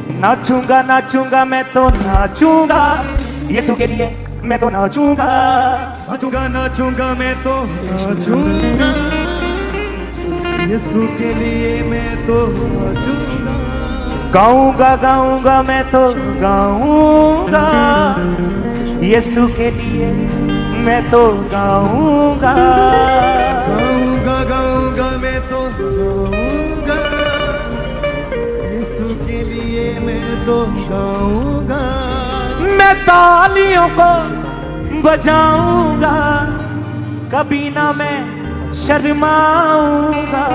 नाचूंगा नाचूंगा मैं तो नाचूंगा यीशु के लिए मैं तो नाचूंगा। नाचूंगा नाचूंगा मैं तो नाचूंगा यीशु के लिए मैं तो नाचूंगा। गाऊंगा गाऊंगा मैं तो गाऊंगा यीशु के लिए मैं तो गाऊंगा। गाऊंगा गाऊंगा मैं तो गाऊंगा यीशु के लिए मैं तो गाऊंगा। मैं तालियों को बजाऊंगा कभी ना मैं शर्माऊंगा।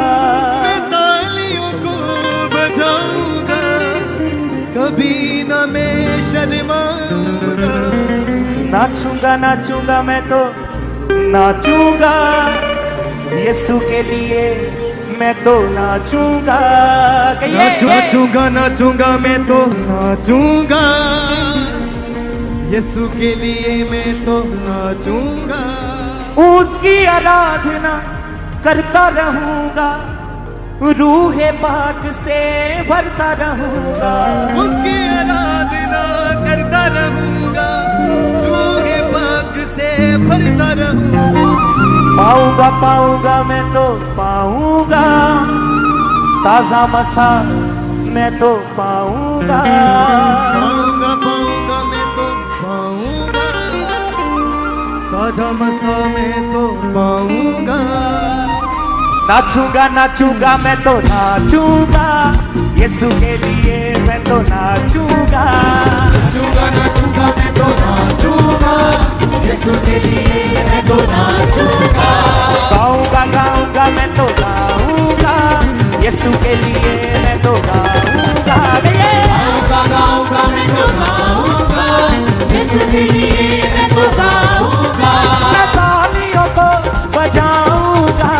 मैं तालियों को बजाऊंगा कभी ना मैं शर्माऊंगा। नाचूंगा नाचूंगा मैं तो नाचूंगा यीशु के लिए मैं तो नाचूंगा। नाचूंगा नाचूंगा मैं तो नाचूंगा यीशु के लिए मैं तो नाचूंगा। उसकी आराधना करता रहूंगा रूहे पाक से भरता रहूंगा। उसकी आराधना करता रहूंगा रूहे पाक से भरता रहूंगा। पाऊंगा पाऊंगा मैं तो पाऊंगा ताजा मसा मैं तो पाऊंगा। पाऊंगा पाऊंगा मैं तो पाऊंगा ताजा मसा मैं तो पाऊंगा। नाचूंगा नाचूंगा मैं तो नाचूंगा यीशु के लिए मैं तो नाचूंगा। नाचूंगा नाचूंगा मैं तो नाचूंगा यीशु के लिए मैं तो नाचूंगा। गाऊंगा गाऊंगा मैं तो गाऊंगा यीशु के लिए मैं तो गाऊंगा। गाऊंगा गाऊंगा मैं तो गाऊंगा यीशु के लिए मैं तो गाऊंगा। मैं तालियों को बजाऊंगा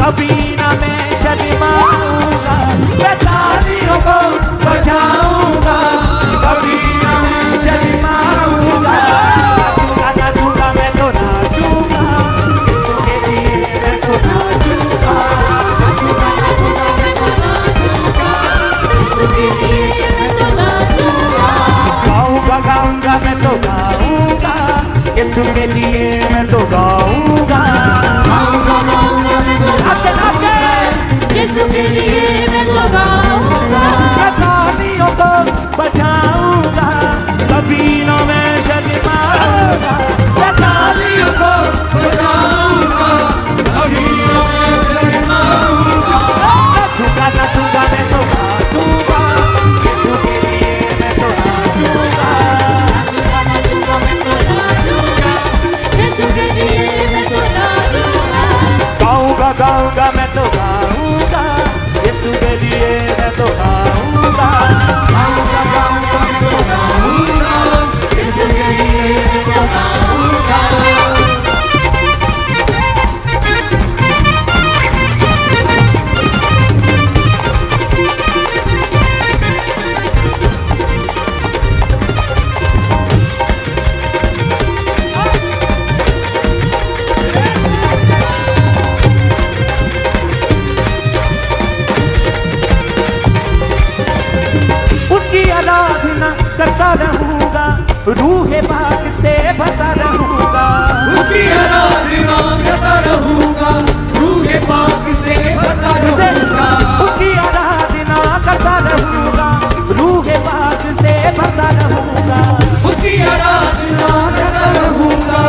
कभी ना मैं शर्माऊंगा। मैं तालियों को बजाऊंगा कभी ना मैं शर्माऊंगा। नाचूंगा नाचूंगा मैं तो नाचूंगा यीशु के लिए मैं तो नाचूंगा। नाचूंगा नाचूंगा मैं तो नाचूंगा यीशु के लिए मैं तो नाचूंगा। गाऊंगा गाऊंगा मैं तो गाऊंगा यीशु के लिए मैं तो गाऊंगा। गाऊंगा गाऊंगा मैं तो नाच के नाच के यीशु के लिए मैं तो गाऊंगा। मैं तालियों को बजाऊंगा कभी ना मैं शर्माऊंगा। मैं तालियों को बजाऊंगा कभी ना मैं शर्माऊंगा। नाचूंगा नाचूंगा मैं तो नाचूंगा यीशु के लिए मैं तो नाचूंगा। नाचूंगा नाचूंगा मैं तो नाचूंगा यीशु के लिए मैं तो नाचूंगा। गाऊंगा गाऊंगा मैं तो गाऊंगा यीशु के लिए मैं तो गाऊंगा। गाऊंगा गाऊंगा मैं तो गाऊंगा यीशु के लिए मैं तो गाऊंगा। उसकी आराधना करता रहूंगा रूहे पाक से भरता रहूंगा। उसकी आराधना करता रहूंगा रूहे पाक से भरता रहूंगा। उसकी आराधना करता रहूंगा रूहे पाक से भरता रहूंगा। उसकी आराधना करता रहूंगा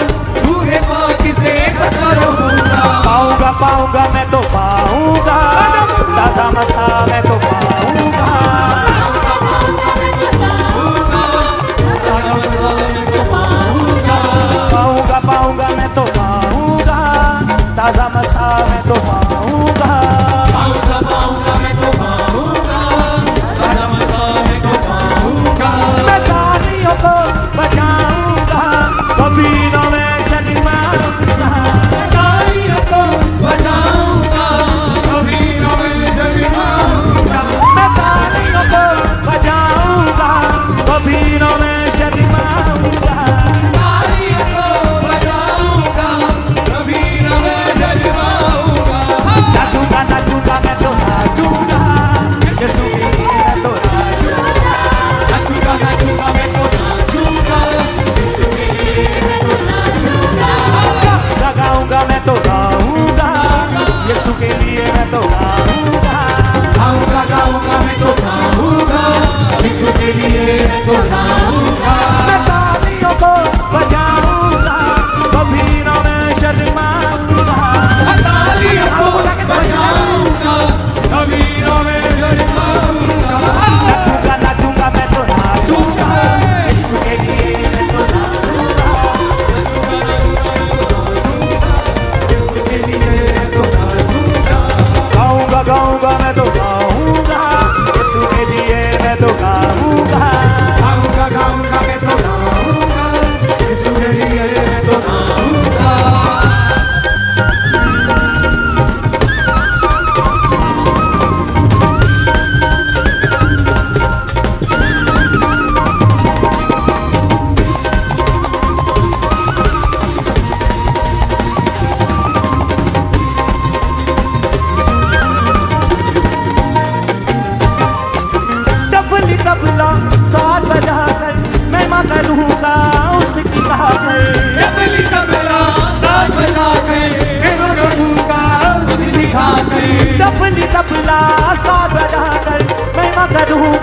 रूहे पाक से भरता रहूंगा। पाऊंगा पाऊंगा मैं तो पाऊंगा ताजा मसा मैं तो पाऊंगा।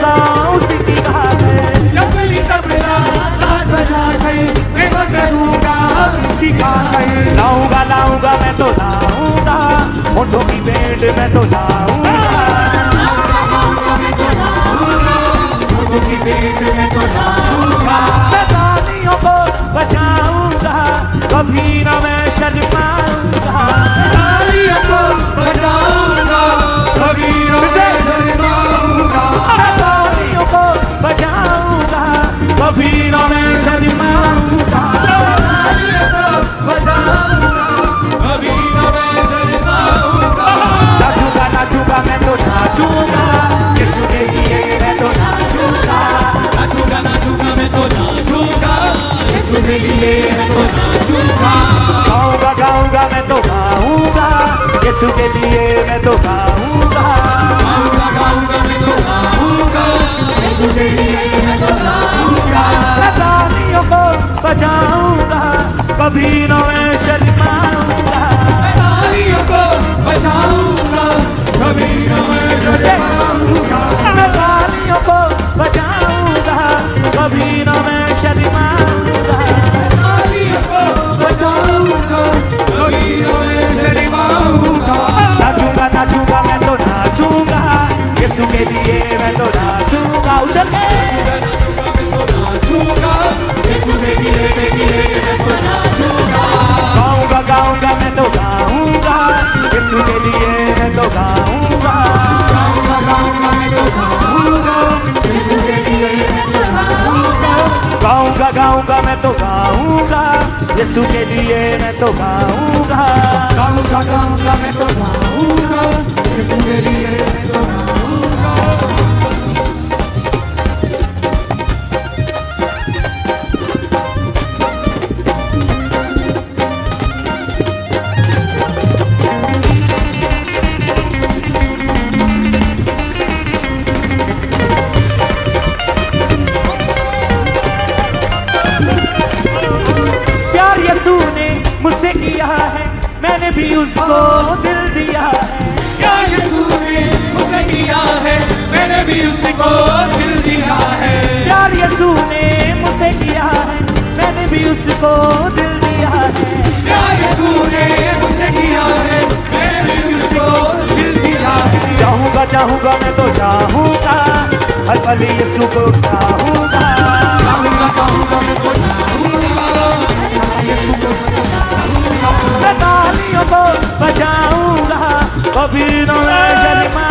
सदा उसी की बात है। नकली तबला साथ बजा कर प्रेम करूंगा उसकी खातिर। लाऊंगा लाऊंगा मैं तो लाऊंगा, होठों की भेंट मैं तो लाऊंगा। की पेट में तो लाऊंगा। मैं तालियों को बजाऊंगा, कभी ना मैं शर्माऊंगा। तालियों को बजाऊंगा, कभी न मैं शर्माऊंगा। मैं तालियों को बजाऊंगा, कभी ना मैं शर्माऊंगा। तालियों को बजाऊंगा, कभी न मैं शर्माऊंगा। नाचूंगा नाचूंगा मैं तो नाचूंगा, यीशु के लिए मैं तो नाचूंगा। नाचूंगा नाचूंगा मैं तो नाचूंगा, यीशु के लिए मैं तो नाचूंगा। गाऊंगा गाऊंगा मैं तो गाऊंगा, यीशु के लिए मैं तो गाऊंगा। गाऊंगा गाऊंगा मैं तो गाऊंगा, यीशु के लिए मैं तो गाऊंगा। मैं तालियों को बजाऊंगा, कभी ना मैं शर्माऊंगा। मैं तालियों को बजाऊंगा, कभी न मैं शर्माऊंगा। मैं तालियों को बजाऊंगा, कभी ना मैं शर्माऊंगा। तालियों को बजाऊंगा, कभी न मैं शर्माऊंगा। नाचूंगा नाचूंगा मैं तो नाचूंगा, यीशु के लिए मैं तो नाचूंगा। उछल के नाचूंगा, यीशु के लिए मैं तो नाचूंगा। गाऊंगा गाऊंगा मैं तो गाऊंगा, यीशु के लिए मैं तो गाऊंगा। गाऊंगा गाऊंगा मैं तो गाऊंगा, यीशु के लिए मैं तो गाऊंगा। गाऊंगा गाऊंगा मैं तो गाऊंगा, यीशु के लिए मैं तो गाऊंगा। गाऊंगा गाऊंगा मैं तो गाऊंगा, यीशु के लिए मैं तो गाऊंगा। प्यार यीशु ने मुझसे किया है, मैंने भी उसको दिल दिया है। क्या यीशु ने मुझे किया है, मैंने भी उसको दिल दिया है। प्यार यीशु ने मुझसे किया है, मैंने भी उसको दिल दिया है। क्या यीशु ने मुझे किया है, मैंने भी उसको दिल दिया है। चाहूंगा चाहूंगा मैं तो चाहूंगा, हर पल यीशु को चाहूंगा। गाऊंगा गाऊंगा मैं तो गाऊंगा, यीशु को मैं तालियों को बजाऊंगा, कभी ना मैं शर्मा